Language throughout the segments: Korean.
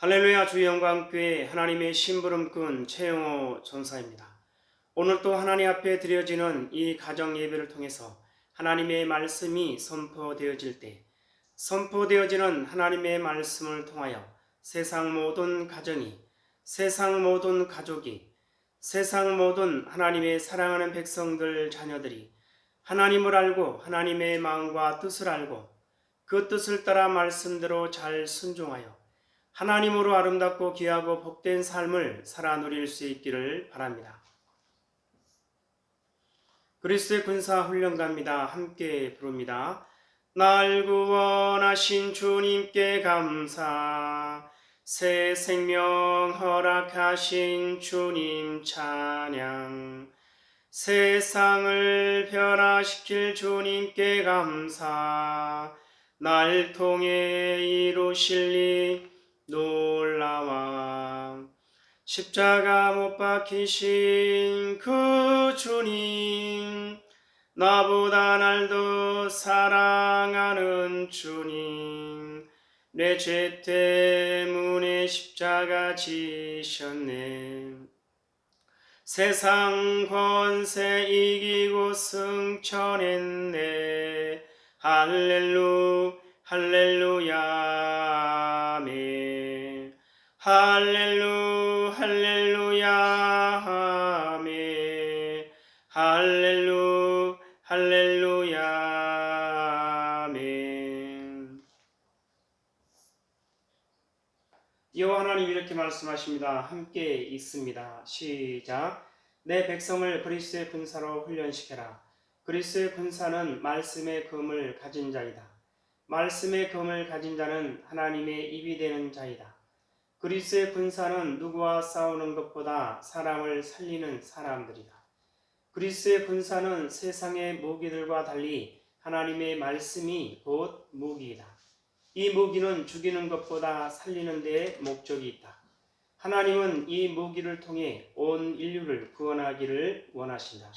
할렐루야. 주의 영광교회 하나님의 심부름꾼 최영호 전사입니다. 오늘 또 하나님 앞에 드려지는 이 가정 예배를 통해서 하나님의 말씀이 선포되어질 때 선포되어지는 하나님의 말씀을 통하여 세상 모든 가정이, 세상 모든 가족이, 세상 모든 하나님의 사랑하는 백성들 자녀들이 하나님을 알고 하나님의 마음과 뜻을 알고 그 뜻을 따라 말씀대로 잘 순종하여 하나님으로 아름답고 귀하고 복된 삶을 살아 누릴 수 있기를 바랍니다. 그리스도의 군사 훈련가입니다. 함께 부릅니다. 날 구원하신 주님께 감사, 새 생명 허락하신 주님 찬양, 세상을 변화시킬 주님께 감사, 날 통해 이루실 일 놀라와 십자가 못 박히신 그 주님, 나보다 날 더 사랑하는 주님, 내 죄 때문에 십자가 지셨네. 세상 권세 이기고 승천했네. 할렐루야 아멘. 할렐루야 아멘. 할렐루야 아멘. 여호와 하나님 이렇게 말씀하십니다. 함께 읽습니다. 시작. 내 백성을 그리스도의 군사로 훈련시켜라. 그리스도의 군사는 말씀의 검을 가진 자이다. 말씀의 검을 가진 자는 하나님의 입이 되는 자이다. 그리스도의 군사는 누구와 싸우는 것보다 사람을 살리는 사람들이다. 그리스도의 군사는 세상의 무기들과 달리 하나님의 말씀이 곧 무기이다. 이 무기는 죽이는 것보다 살리는 데에 목적이 있다. 하나님은 이 무기를 통해 온 인류를 구원하기를 원하신다.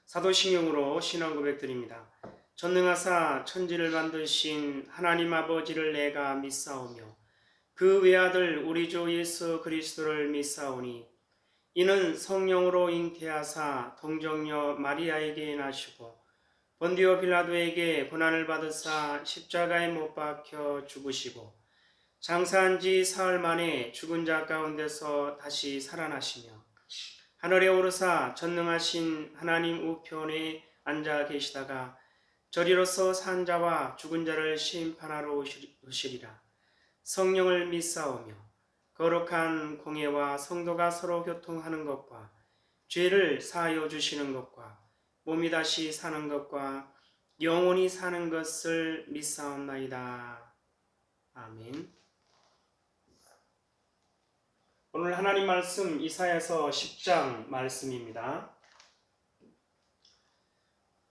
사도신경으로 신앙 고백드립니다. 전능하사 천지를 만드신 하나님 아버지를 내가 믿사오며 그 외아들 우리 주 예수 그리스도를 믿사오니 이는 성령으로 잉태하사 동정녀 마리아에게 나시고 본디오 빌라도에게 고난을 받으사 십자가에 못 박혀 죽으시고 장사한 지 사흘 만에 죽은 자 가운데서 다시 살아나시며 하늘에 오르사 전능하신 하나님 우편에 앉아 계시다가 저리로서 산 자와 죽은 자를 심판하러 오시리라. 성령을 믿사오며 거룩한 공예와 성도가 서로 교통하는 것과 죄를 사하여 주시는 것과 몸이 다시 사는 것과 영원히 사는 것을 믿사옵나이다. 아멘. 오늘 하나님 말씀 이사야서 10장 말씀입니다.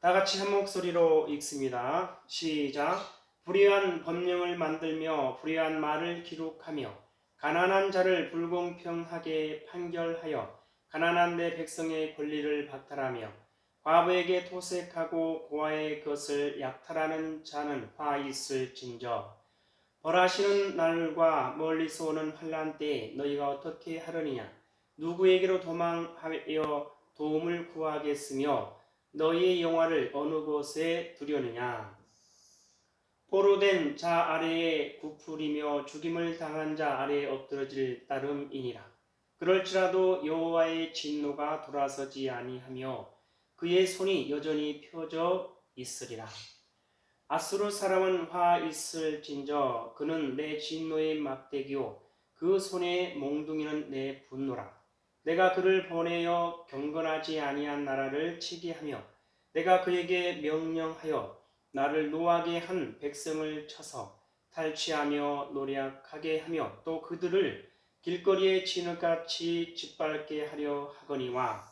다 같이 한 목소리로 읽습니다. 시작. 불의한 법령을 만들며 불의한 말을 기록하며 가난한 자를 불공평하게 판결하여 가난한 내 백성의 권리를 박탈하며 과부에게 토색하고 고아의 것을 약탈하는 자는 화 있을진저. 벌하시는 날과 멀리서 오는 환난 때에 너희가 어떻게 하려느냐? 누구에게로 도망하여 도움을 구하겠으며 너희의 영화를 어느 곳에 두려느냐? 포로된 자 아래에 구풀이며 죽임을 당한 자 아래에 엎드러질 따름이니라. 그럴지라도 여호와의 진노가 돌아서지 아니하며 그의 손이 여전히 펴져 있으리라. 아수르 사람은 화 있을진저 그는 내 진노의 막대기요 그 손의 몽둥이는 내 분노라. 내가 그를 보내어 경건하지 아니한 나라를 치게 하며 내가 그에게 명령하여 나를 노하게 한 백성을 쳐서 탈취하며 노략하게 하며 또 그들을 길거리에 진흙같이 짓밟게 하려 하거니와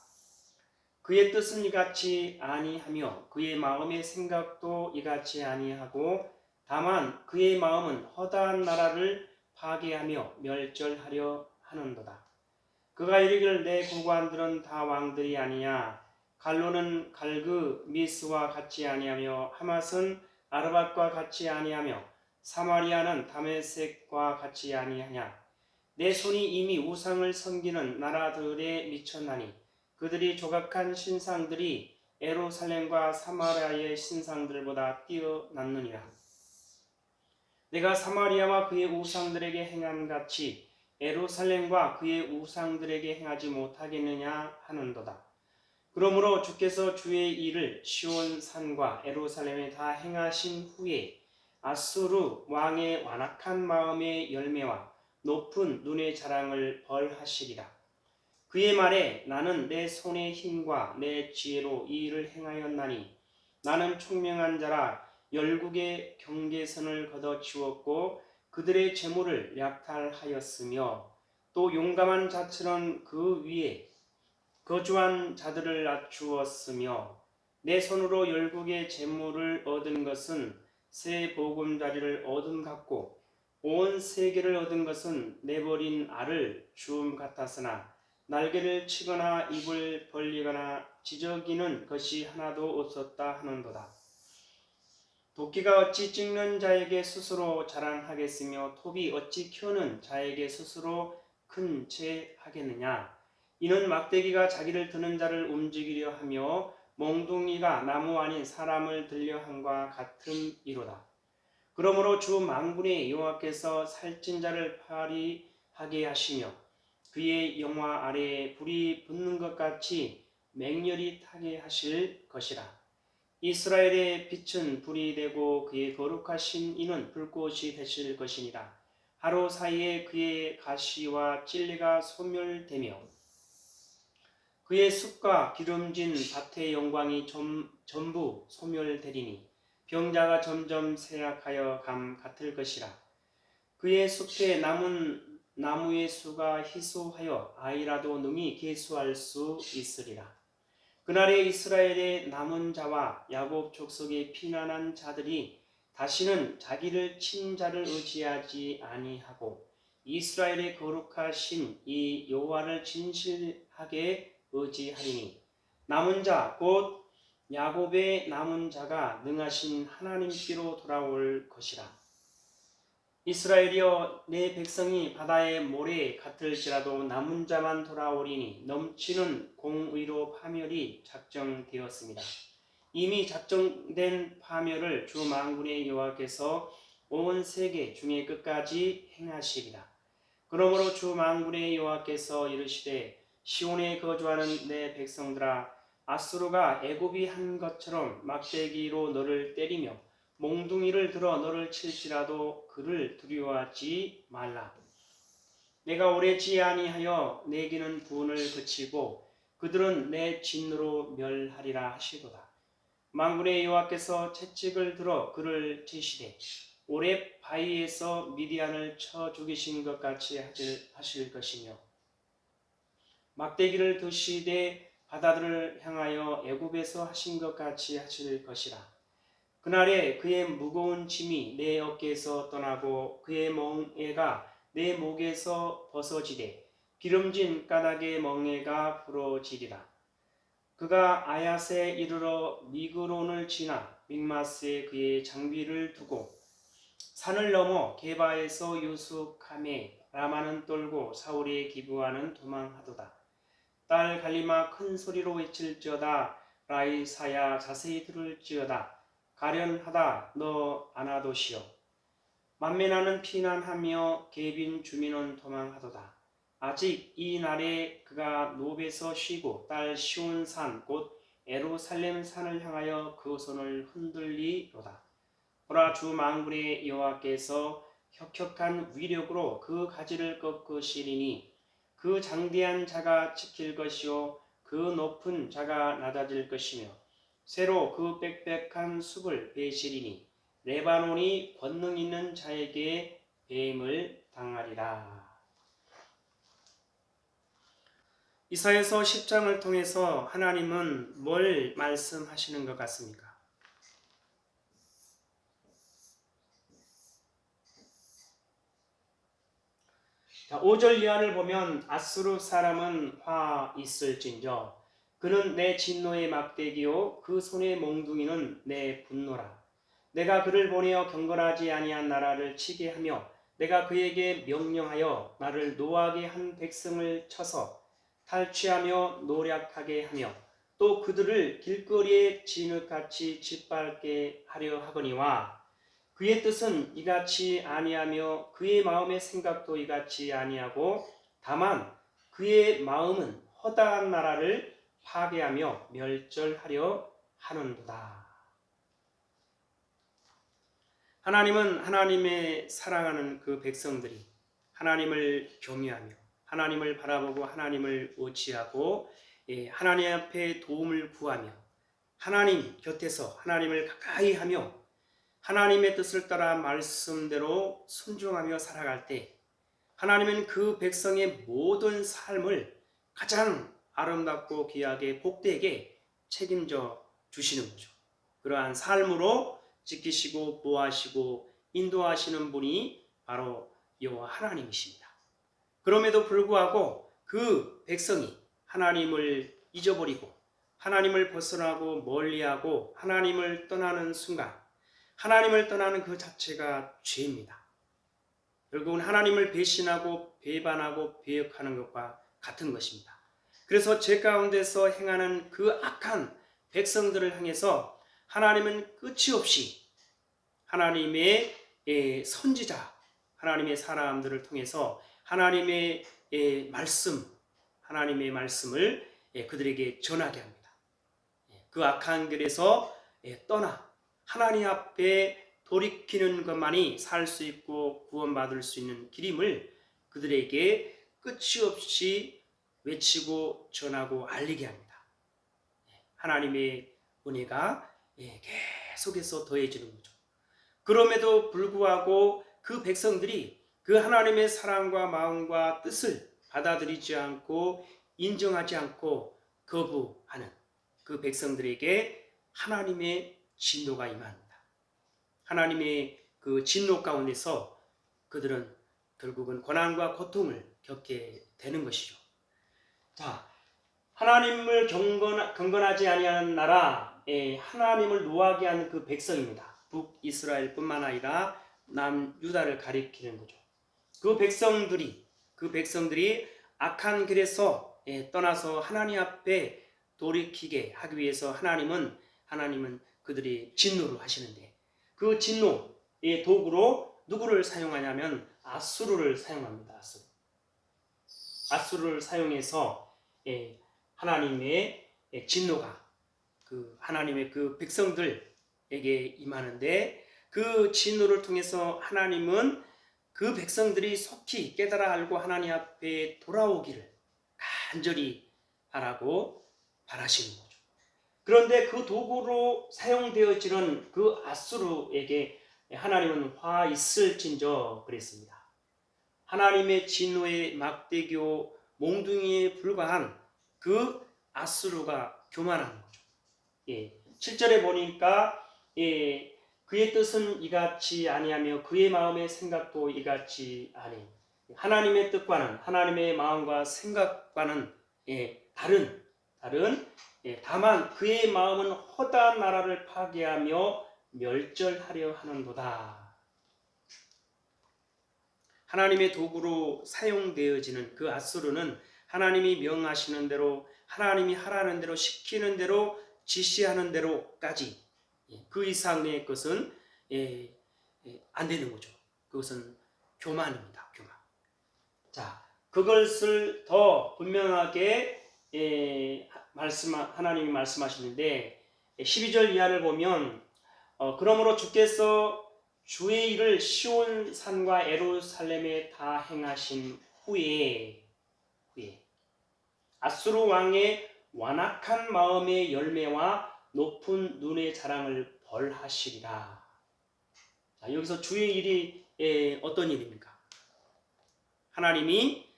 그의 뜻은 이같이 아니하며 그의 마음의 생각도 이같이 아니하고 다만 그의 마음은 허다한 나라를 파괴하며 멸절하려 하는도다. 그가 이르기를 내 구관들은 다 왕들이 아니냐. 갈로는 갈그 미스와 같이 아니하며 하맛은 아르밧과 같이 아니하며 사마리아는 다메섹과 같이 아니하냐. 내 손이 이미 우상을 섬기는 나라들에 미쳤나니 그들이 조각한 신상들이 예루살렘과 사마리아의 신상들보다 뛰어났느니라. 내가 사마리아와 그의 우상들에게 행한 같이 예루살렘과 그의 우상들에게 행하지 못하겠느냐 하는도다. 그러므로 주께서 주의 일을 시온 산과 예루살렘에 다 행하신 후에 아수르 왕의 완악한 마음의 열매와 높은 눈의 자랑을 벌하시리라. 그의 말에 나는 내 손의 힘과 내 지혜로 이 일을 행하였나니 나는 총명한 자라 열국의 경계선을 걷어치웠고 그들의 재물을 약탈하였으며 또 용감한 자처럼 그 위에 거주한 자들을 낮추었으며 내 손으로 열국의 재물을 얻은 것은 새 보금자리를 얻음 같고 온 세계를 얻은 것은 내버린 알을 주움 같았으나 날개를 치거나 입을 벌리거나 지저귀는 것이 하나도 없었다 하는도다. 도끼가 어찌 찍는 자에게 스스로 자랑하겠으며 톱이 어찌 켜는 자에게 스스로 큰 채 하겠느냐. 이는 막대기가 자기를 드는 자를 움직이려 하며 몽둥이가 나무 아닌 사람을 들려 함과 같음이로다. 그러므로 주 만군의 여호와께서 살찐 자를 파리하게 하시며 그의 영화 아래에 불이 붙는 것 같이 맹렬히 타게 하실 것이라. 이스라엘의 빛은 불이 되고 그의 거룩하신 이는 불꽃이 되실 것이니라. 하루 사이에 그의 가시와 찔레가 소멸되며 그의 숲과 기름진 밭의 영광이 전부 소멸되리니 병자가 점점 쇠약하여 감 같을 것이라. 그의 숲에 남은 나무의 수가 희소하여 아이라도 능히 계수할 수 있으리라. 그날에 이스라엘의 남은 자와 야곱 족속의 피난한 자들이 다시는 자기를 친 자를 의지하지 아니하고 이스라엘의 거룩하신 이 여호와를 진실하게 의지하리니 남은 자 곧 야곱의 남은 자가 능하신 하나님께로 돌아올 것이라. 이스라엘이여 내 백성이 바다의 모래 같을지라도 남은 자만 돌아오리니 넘치는 공의로 파멸이 작정되었습니다. 이미 작정된 파멸을 주 만군의 여호와께서 온 세계 중에 끝까지 행하시리라. 그러므로 주 만군의 여호와께서 이르시되 시온에 거주하는 내 백성들아 아수르가 애굽이 한 것처럼 막대기로 너를 때리며 몽둥이를 들어 너를 칠지라도 그를 두려워하지 말라. 내가 오래지 아니하여 내게는 분을 그치고 그들은 내 진노로 멸하리라 하시도다. 만군의 여호와께서 채찍을 들어 그를 치시되 오렙 바위에서 미디안을 쳐 죽이신 것 같이 하실 것이며 막대기를 드시되 바다들을 향하여 애굽에서 하신 것 같이 하실 것이라. 그날에 그의 무거운 짐이 내 어깨에서 떠나고 그의 멍에가 내 목에서 벗어지되 기름진 까닭의 멍에가 부러지리라. 그가 아얏에 이르러 미그론을 지나 믹마스에 그의 장비를 두고 산을 넘어 게바에서 유숙하매 라마는 떨고 사울의 기브아는 도망하도다. 딸 갈리마 큰 소리로 외칠지어다. 라이사야 자세히 들을지어다. 가련하다 너 아나도시여. 만면하는 피난하며 개빈 주민은 도망하도다. 아직 이 날에 그가 노베에서 쉬고 딸 시온 산 곧 예루살렘 산을 향하여 그 손을 흔들리로다. 보라 주 만군의 여호와께서 혁혁한 위력으로 그 가지를 꺾으시리니 그 장대한 자가 지킬 것이요 그 높은 자가 낮아질 것이며 새로 그 빽빽한 숲을 베시리니 레바논이 권능 있는 자에게 배임을 당하리라. 이사야서 10장을 통해서 하나님은 뭘 말씀하시는 것 같습니까? 자, 5절 이하를 보면 아수르 사람은 화 있을진저 그는 내 진노의 막대기요 그 손의 몽둥이는 내 분노라. 내가 그를 보내어 경건하지 아니한 나라를 치게 하며 내가 그에게 명령하여 나를 노하게 한 백성을 쳐서 탈취하며 노략하게 하며 또 그들을 길거리에 진흙같이 짓밟게 하려 하거니와 그의 뜻은 이같이 아니하며 그의 마음의 생각도 이같이 아니하고 다만 그의 마음은 허다한 나라를 파괴하며 멸절하려 하는도다. 하나님은 하나님의 사랑하는 그 백성들이 하나님을 경외하며 하나님을 바라보고 하나님을 의지하고 하나님 앞에 도움을 구하며 하나님 곁에서 하나님을 가까이 하며 하나님의 뜻을 따라 말씀대로 순종하며 살아갈 때 하나님은 그 백성의 모든 삶을 가장 아름답고 귀하게 복되게 책임져 주시는 거죠. 그러한 삶으로 지키시고 보호하시고 인도하시는 분이 바로 여호와 하나님이십니다. 그럼에도 불구하고 그 백성이 하나님을 잊어버리고 하나님을 벗어나고 멀리하고 하나님을 떠나는 순간 하나님을 떠나는 그 자체가 죄입니다. 결국은 하나님을 배신하고 배반하고 배역하는 것과 같은 것입니다. 그래서 죄 가운데서 행하는 그 악한 백성들을 향해서 하나님은 끝이 없이 하나님의 선지자, 하나님의 사람들을 통해서 하나님의 말씀을 그들에게 전하게 합니다. 그 악한 길에서 떠나 하나님 앞에 돌이키는 것만이 살 수 있고 구원받을 수 있는 길임을 그들에게 끝이 없이 외치고 전하고 알리게 합니다. 하나님의 은혜가 계속해서 더해지는 거죠. 그럼에도 불구하고 그 백성들이 그 하나님의 사랑과 마음과 뜻을 받아들이지 않고 인정하지 않고 거부하는 그 백성들에게 하나님의 진노가 임합니다. 하나님의 그 진노 가운데서 그들은 결국은 고난과 고통을 겪게 되는 것이죠. 자, 하나님을 경건하지 아니하는 나라, 하나님을 노하게 하는 그 백성입니다. 북이스라엘뿐만 아니라 남유다를 가리키는 거죠. 그 백성들이 악한 길에서 떠나서 하나님 앞에 돌이키게 하기 위해서 하나님은 그들이 진노를 하시는데 그 진노의 도구로 누구를 사용하냐면 아수르를 사용합니다. 아수르를 사용해서 하나님의 진노가 그 하나님의 그 백성들에게 임하는데 그 진노를 통해서 하나님은 그 백성들이 속히 깨달아 알고 하나님 앞에 돌아오기를 간절히 바라시는 거죠. 그런데 그 도구로 사용되어지는 그 아수르에게 하나님은 화 있을진저 그랬습니다. 하나님의 진노의 막대기요 몽둥이에 불과한 그 아수르가 교만한 거죠. 7절에 보니까 그의 뜻은 이같이 아니하며 그의 마음의 생각도 이같이 아니. 하나님의 뜻과는 하나님의 마음과 생각과는 다른 다만 그의 마음은 허다한 나라를 파괴하며 멸절하려 하는도다. 하나님의 도구로 사용되어지는 그 아수르는 하나님이 명하시는 대로 하나님이 하라는 대로 시키는 대로 지시하는 대로까지 그 이상의 것은 안 되는 거죠. 그것은 교만입니다. 교만. 자, 그것을 더 분명하게 하나님이 말씀하시는데 12절 이하를 보면 그러므로 주께서 주의 일을 시온 산과 예루살렘에 다 행하신 후에 아수르 왕의 완악한 마음의 열매와 높은 눈의 자랑을 벌하시리라. 자, 여기서 주의 일이 어떤 일입니까? 하나님이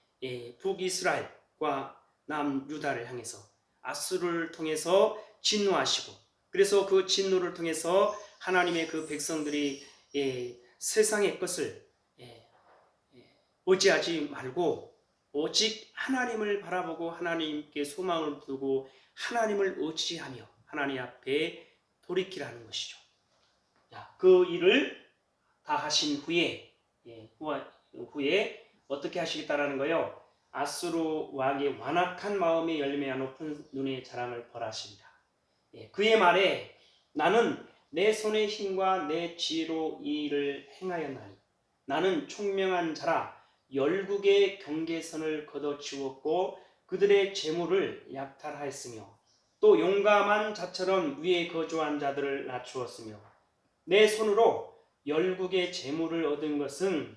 북이스라엘과 남유다를 향해서 아수르를 통해서 진노하시고 그래서 그 진노를 통해서 하나님의 그 백성들이 세상의 것을 의지하지 말고 오직 하나님을 바라보고 하나님께 소망을 두고 하나님을 의지하며 하나님 앞에 돌이키라는 것이죠. 그 일을 다 하신 후에 후에 어떻게 하시겠다라는 거요? 아수르 왕의 완악한 마음에 열매야 높은 눈의 자랑을 벌하십니다. 그의 말에 나는 내 손의 힘과 내 지혜로 이 일을 행하였나니 나는 총명한 자라 열국의 경계선을 걷어치웠고 그들의 재물을 약탈하였으며 또 용감한 자처럼 위에 거주한 자들을 낮추었으며 내 손으로 열국의 재물을 얻은 것은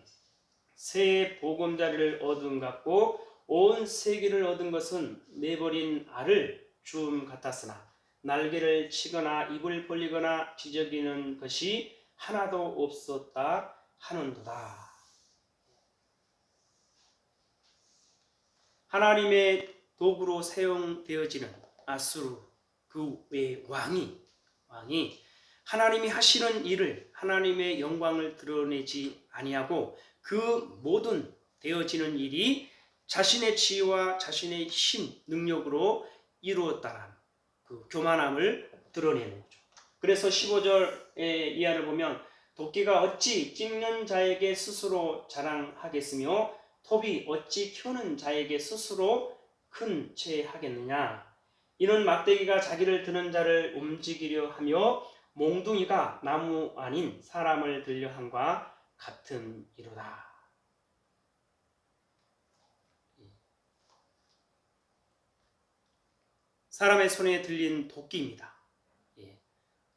새 보금자리를 얻은 같고 온 세계를 얻은 것은 내버린 알을 주움 같았으나 날개를 치거나 입을 벌리거나 지저귀는 것이 하나도 없었다 하는도다. 하나님의 도구로 사용되어지는 아수르 그 외 왕이 하나님이 하시는 일을 하나님의 영광을 드러내지 아니하고 그 모든 되어지는 일이 자신의 지혜와 자신의 힘, 능력으로 이루었다는 그 교만함을 드러내는 거죠. 그래서 15절 이하를 보면 도끼가 어찌 찝는 자에게 스스로 자랑하겠으며 톱이 어찌 켜는 자에게 스스로 큰 채 하겠느냐. 이는 막대기가 자기를 드는 자를 움직이려 하며 몽둥이가 나무 아닌 사람을 들려 함과 같은 이로다. 사람의 손에 들린 도끼입니다.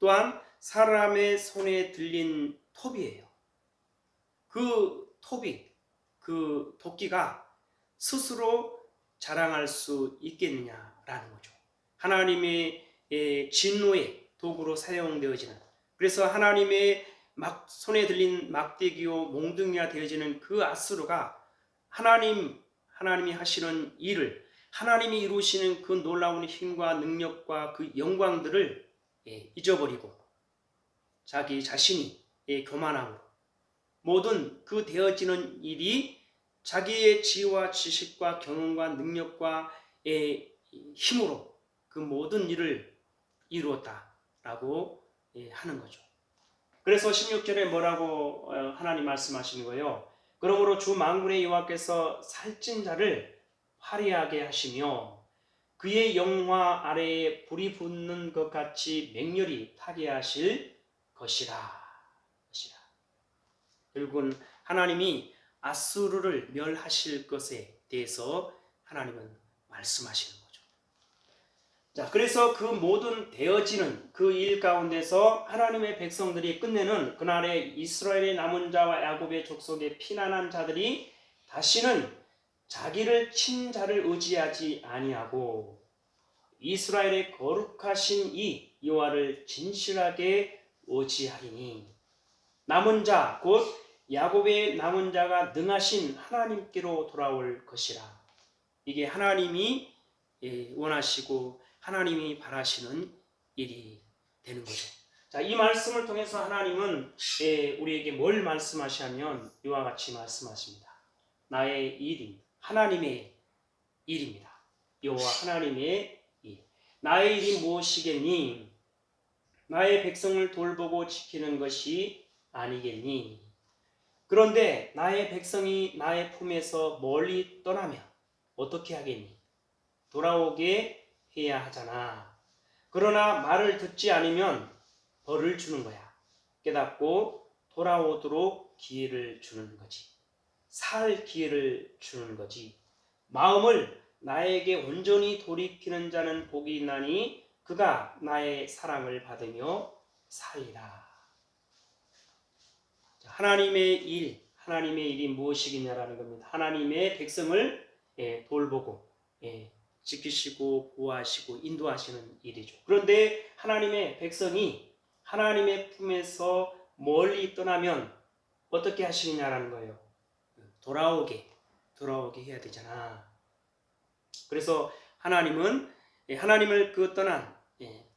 또한 사람의 손에 들린 톱이에요. 그 톱이, 그 도끼가 스스로 자랑할 수 있겠느냐라는 거죠. 하나님의 진노의 도구로 사용되어지는, 그래서 하나님의 손에 들린 막대기요 몽둥이가 되어지는 그 아수르가 하나님이 하시는 일을, 하나님이 이루시는 그 놀라운 힘과 능력과 그 영광들을 잊어버리고 자기 자신이 교만함으로 모든 그 되어지는 일이 자기의 지혜와 지식과 경험과 능력과 힘으로 그 모든 일을 이루었다라고 하는 거죠. 그래서 16절에 뭐라고 하나님 말씀하시는 거예요? 그러므로 주 만군의 여호와께서 살찐 자를 화려하게 하시며 그의 영화 아래에 불이 붙는 것 같이 맹렬히 타게 하실 것이라. 결국은 하나님이 아수르를 멸하실 것에 대해서 하나님은 말씀하시는 거죠. 자, 그래서 그 모든 되어지는 그 일 가운데서 하나님의 백성들이 끝내는 그날에 이스라엘의 남은 자와 야곱의 족속의 피난한 자들이 다시는 자기를 친 자를 의지하지 아니하고 이스라엘의 거룩하신 이 여호와를 진실하게 의지하리니 남은 자 곧 야곱의 남은 자가 능하신 하나님께로 돌아올 것이라. 이게 하나님이 원하시고 하나님이 바라시는 일이 되는 거죠. 자, 이 말씀을 통해서 하나님은 우리에게 뭘 말씀하시냐면 이와 같이 말씀하십니다. 나의 일이 하나님의 일입니다. 여호와 하나님의 일. 나의 일이 무엇이겠니? 나의 백성을 돌보고 지키는 것이 아니겠니? 그런데 나의 백성이 나의 품에서 멀리 떠나면 어떻게 하겠니? 돌아오게 해야 하잖아. 그러나 말을 듣지 않으면 벌을 주는 거야. 깨닫고 돌아오도록 기회를 주는 거지. 살 기회를 주는 거지. 마음을 나에게 온전히 돌이키는 자는 복이 있나니 그가 나의 사랑을 받으며 살리라. 하나님의 일이 무엇이겠냐라는 겁니다. 하나님의 백성을 돌보고 지키시고 보호하시고 인도하시는 일이죠. 그런데 하나님의 백성이 하나님의 품에서 멀리 떠나면 어떻게 하시느냐라는 거예요. 돌아오게 해야 되잖아. 그래서 하나님은 하나님을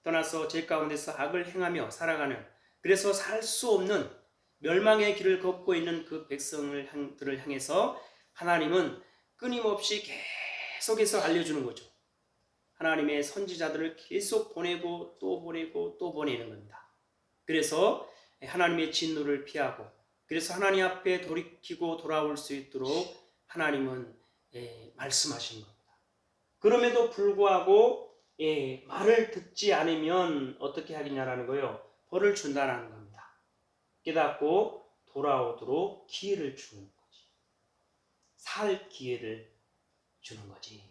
떠나서 죄 가운데서 악을 행하며 살아가는, 그래서 살 수 없는 멸망의 길을 걷고 있는 그 백성들을 향해서 하나님은 끊임없이 계속해서 알려주는 거죠. 하나님의 선지자들을 계속 보내고 또 보내고 또 보내는 겁니다. 그래서 하나님의 진노를 피하고 그래서 하나님 앞에 돌이키고 돌아올 수 있도록 하나님은 말씀하신 겁니다. 그럼에도 불구하고 말을 듣지 않으면 어떻게 하겠냐라는 거예요. 벌을 준다는 겁니다. 깨닫고 돌아오도록 기회를 주는 거지. 살 기회를 주는 거지.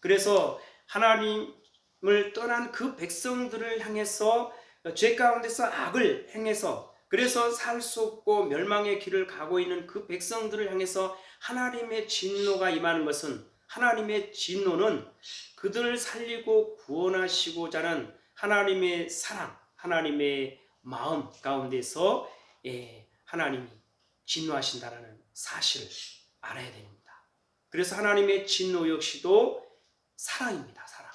그래서 하나님을 떠난 그 백성들을 향해서 죄 가운데서 악을 행해서 그래서 살 수 없고 멸망의 길을 가고 있는 그 백성들을 향해서 하나님의 진노가 임하는 것은 하나님의 진노는 그들을 살리고 구원하시고자 하는 하나님의 사랑, 하나님의 마음 가운데서 하나님이 진노하신다는 사실을 알아야 됩니다. 그래서 하나님의 진노 역시도 사랑입니다. 사랑.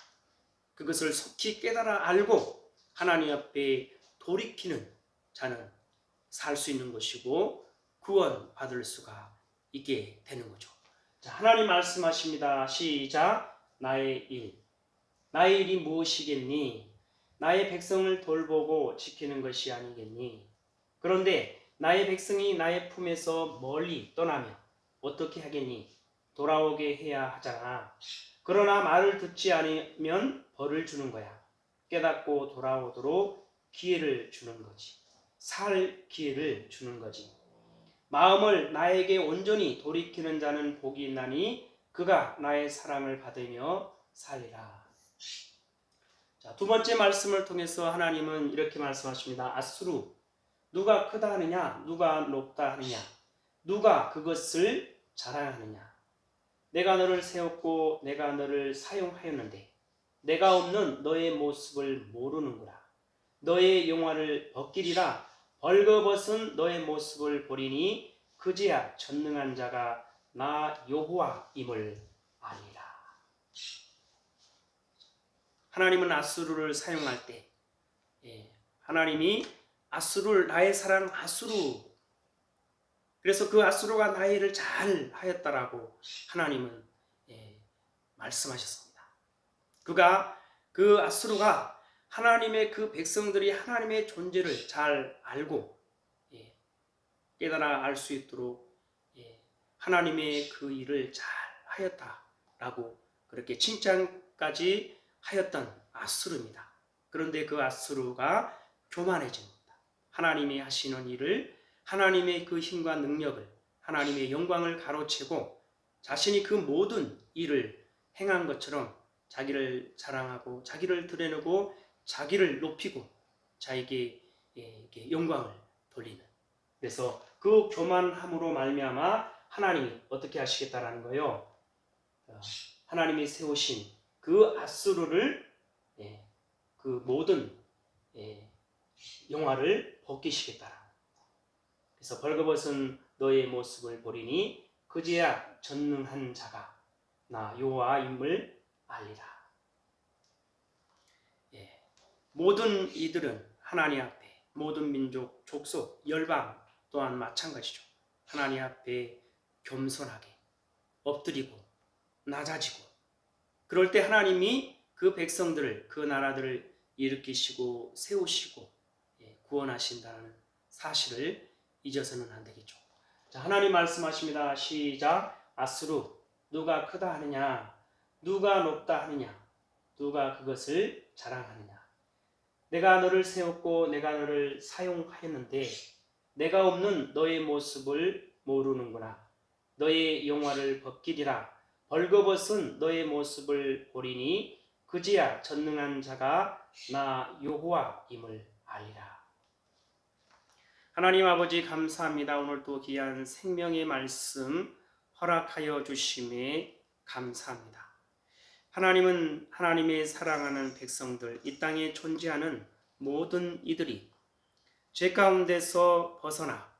그것을 속히 깨달아 알고 하나님 앞에 돌이키는 자는 살 수 있는 것이고 구원받을 수가 있게 되는 거죠. 자, 하나님 말씀하십니다. 시작. 나의 일. 나의 일이 무엇이겠니? 나의 백성을 돌보고 지키는 것이 아니겠니? 그런데 나의 백성이 나의 품에서 멀리 떠나면 어떻게 하겠니? 돌아오게 해야 하잖아. 그러나 말을 듣지 않으면 벌을 주는 거야. 깨닫고 돌아오도록 기회를 주는 거지. 살 기회를 주는 거지. 마음을 나에게 온전히 돌이키는 자는 복이 있나니 그가 나의 사랑을 받으며 살리라. 자, 두 번째 말씀을 통해서 하나님은 이렇게 말씀하십니다. 아수르, 누가 크다 하느냐? 누가 높다 하느냐? 누가 그것을 자랑하느냐? 내가 너를 세웠고 내가 너를 사용하였는데 내가 없는 너의 모습을 모르는구나. 너의 용화를 벗기리라. 벌거벗은 너의 모습을 보리니 그제야 전능한 자가 나 여호와임을 아니라. 하나님은 아수르를 사용할 때 하나님이 아수르를 나의 사랑 아수르, 그래서 그 아수르가 나의 일을 잘 하였다라고 하나님은 말씀하셨습니다. 그 아수르가 하나님의 그 백성들이 하나님의 존재를 잘 알고 깨달아 알 수 있도록 하나님의 그 일을 잘 하였다라고 그렇게 칭찬까지 하였던 아수르입니다. 그런데 그 아수르가 교만해집니다. 하나님이 하시는 일을, 하나님의 그 힘과 능력을, 하나님의 영광을 가로채고 자신이 그 모든 일을 행한 것처럼 자기를 자랑하고 자기를 드러내고 자기를 높이고 자기에게 영광을 돌리는, 그래서 그 교만함으로 말미암아 하나님이 어떻게 하시겠다라는 거예요. 하나님이 세우신 그 아수르를 그 모든 영화를 벗기시겠다. 그래서 벌거벗은 너의 모습을 보리니 그제야 전능한 자가 나 여호와임을 알리라. 모든 이들은 하나님 앞에, 모든 민족, 족속, 열방 또한 마찬가지죠. 하나님 앞에 겸손하게 엎드리고 낮아지고, 그럴 때 하나님이 그 백성들을, 그 나라들을 일으키시고 세우시고 구원하신다는 사실을 잊어서는 안 되겠죠. 자, 하나님 말씀하십니다. 시작. 아수르, 누가 크다 하느냐? 누가 높다 하느냐? 누가 그것을 자랑하느냐? 내가 너를 세웠고 내가 너를 사용하였는데 내가 없는 너의 모습을 모르는구나. 너의 영화를 벗기리라. 벌거벗은 너의 모습을 보리니 그제야 전능한 자가 나 여호와임을 알리라. 하나님 아버지 감사합니다. 오늘 또 귀한 생명의 말씀 허락하여 주심에 감사합니다. 하나님은 하나님의 사랑하는 백성들, 이 땅에 존재하는 모든 이들이 죄 가운데서 벗어나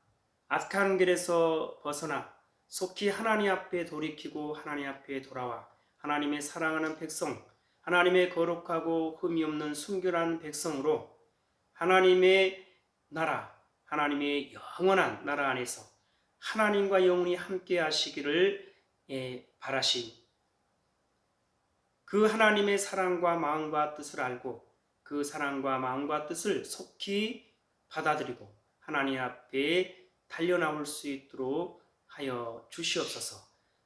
악한 길에서 벗어나 속히 하나님 앞에 돌이키고 하나님 앞에 돌아와 하나님의 사랑하는 백성, 하나님의 거룩하고 흠이 없는 순결한 백성으로 하나님의 나라, 하나님의 영원한 나라 안에서 하나님과 영원히 함께 하시기를 바라신 그 하나님의 사랑과 마음과 뜻을 알고 그 사랑과 마음과 뜻을 속히 받아들이고 하나님 앞에 달려나올 수 있도록 하여 주시옵소서.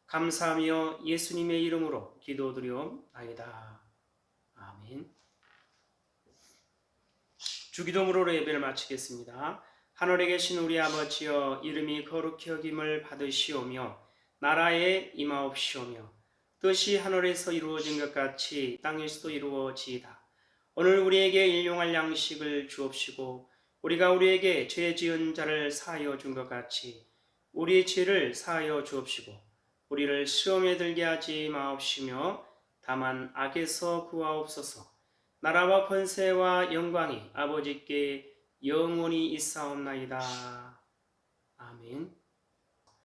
감사하며 예수님의 이름으로 기도드리옵나이다. 아멘. 주기도문으로 예배를 마치겠습니다. 하늘에 계신 우리 아버지여, 이름이 거룩히 여김을 받으시오며 나라에 임하옵시오며 뜻이 하늘에서 이루어진 것 같이 땅에서도 이루어지이다. 오늘 우리에게 일용할 양식을 주옵시고 우리가 우리에게 죄 지은 자를 사하여 준 것 같이 우리의 죄를 사하여 주옵시고 우리를 시험에 들게 하지 마옵시며 다만 악에서 구하옵소서. 나라와 권세와 영광이 아버지께 영원히 있사옵나이다. 아멘.